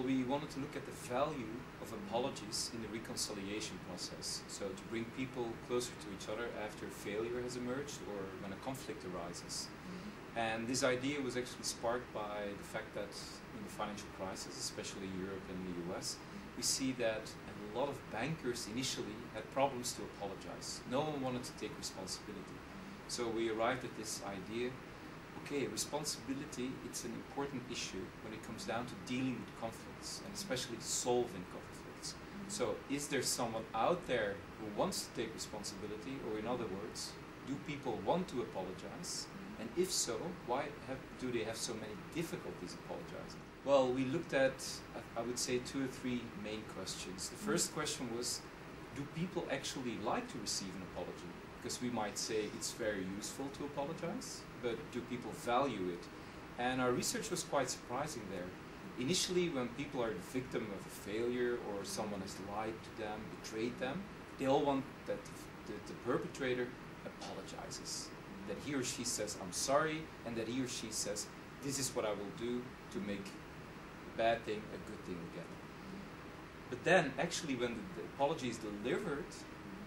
we wanted to look at the value of apologies in the reconciliation process. So to bring people closer to each other after failure has emerged or when a conflict arises. And this idea was actually sparked by the fact that in the financial crisis, especially Europe and the US, we see that a lot of bankers initially had problems to apologize. No one wanted to take responsibility. So we arrived at this idea, okay, responsibility, it's an important issue when it comes down to dealing with conflicts, and especially solving conflicts. So is there someone out there who wants to take responsibility, or in other words, do people want to apologize? And if so, why do they have so many difficulties apologizing? Well, we looked at, I would say, 2 or 3 main questions. The first question was, do people actually like to receive an apology? Because we might say it's very useful to apologize, but do people value it? And our research was quite surprising there. Initially, when people are the victim of a failure or someone has lied to them, betrayed them, they all want that the perpetrator apologizes. That he or she says, I'm sorry, and that he or she says, this is what I will do to make a bad thing a good thing again. But then, actually, when the apology is delivered,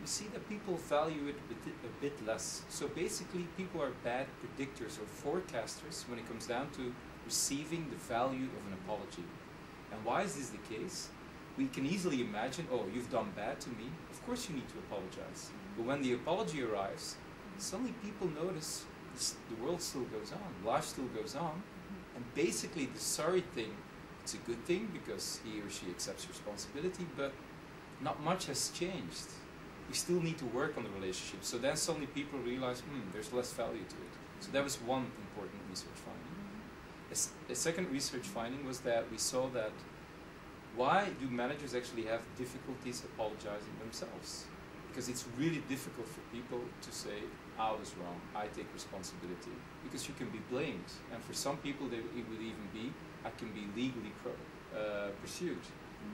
we see that people value it a bit less. So basically, people are bad predictors or forecasters when it comes down to receiving the value of an apology. And why is this the case? We can easily imagine, oh, you've done bad to me, of course you need to apologize. But when the apology arrives, suddenly people notice the world still goes on, life still goes on, and basically the sorry thing, it's a good thing because he or she accepts responsibility, but not much has changed. We still need to work on the relationship. So then suddenly people realize, there's less value to it. So that was one important research finding. A second research finding was that we saw that why do managers actually have difficulties apologizing themselves? Because it's really difficult for people to say, I was wrong, I take responsibility. Because you can be blamed. And for some people it would even be, I can be legally pursued,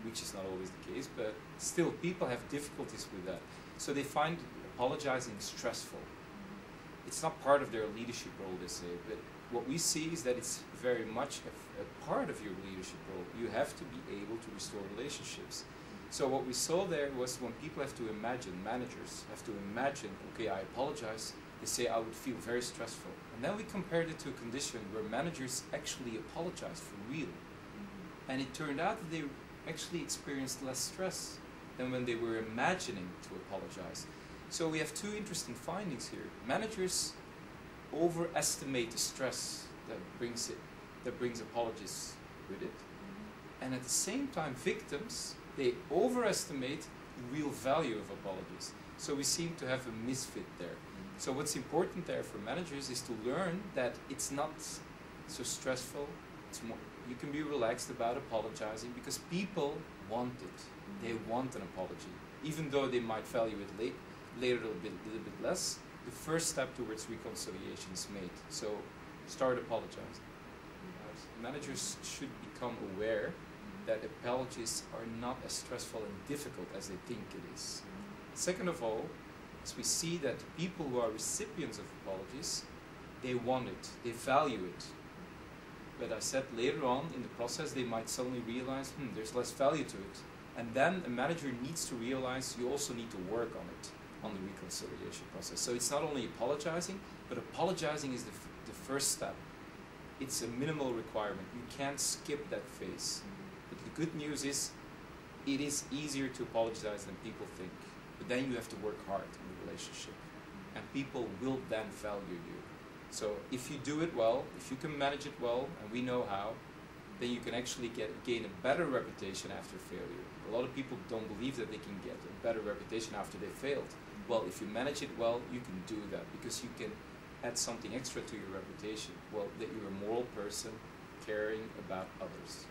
which is not always the case, but still people have difficulties with that. So they find apologizing stressful. It's not part of their leadership role, they say, but what we see is that it's very much a part of your leadership role. You have to be able to restore relationships. So what we saw there was when people have to imagine, managers have to imagine, okay, I apologize, they say I would feel very stressful. And then we compared it to a condition where managers actually apologize for real. And it turned out that they actually experienced less stress than when they were imagining to apologize. So we have 2 interesting findings here. Managers overestimate the stress that brings apologies with it. And at the same time, victims, they overestimate the real value of apologies. So we seem to have a misfit there. So what's important there for managers is to learn that it's not so stressful. It's more, you can be relaxed about apologizing because people want it. They want an apology. Even though they might value it later a little bit less, the first step towards reconciliation is made. So start apologizing. Managers should become aware that apologies are not as stressful and difficult as they think it is. Second of all, as we see that people who are recipients of apologies, they want it, they value it. But I said later on in the process, they might suddenly realize, there's less value to it. And then a manager needs to realize you also need to work on it, on the reconciliation process. So it's not only apologizing, but apologizing is the first step. It's a minimal requirement. You can't skip that phase. But the good news is, it is easier to apologize than people think. But then you have to work hard in the relationship. And people will then value you. So if you do it well, if you can manage it well, and we know how, then you can actually gain a better reputation after failure. A lot of people don't believe that they can get a better reputation after they failed. Well, if you manage it well, you can do that because you can add something extra to your reputation. Well, that you're a moral person caring about others.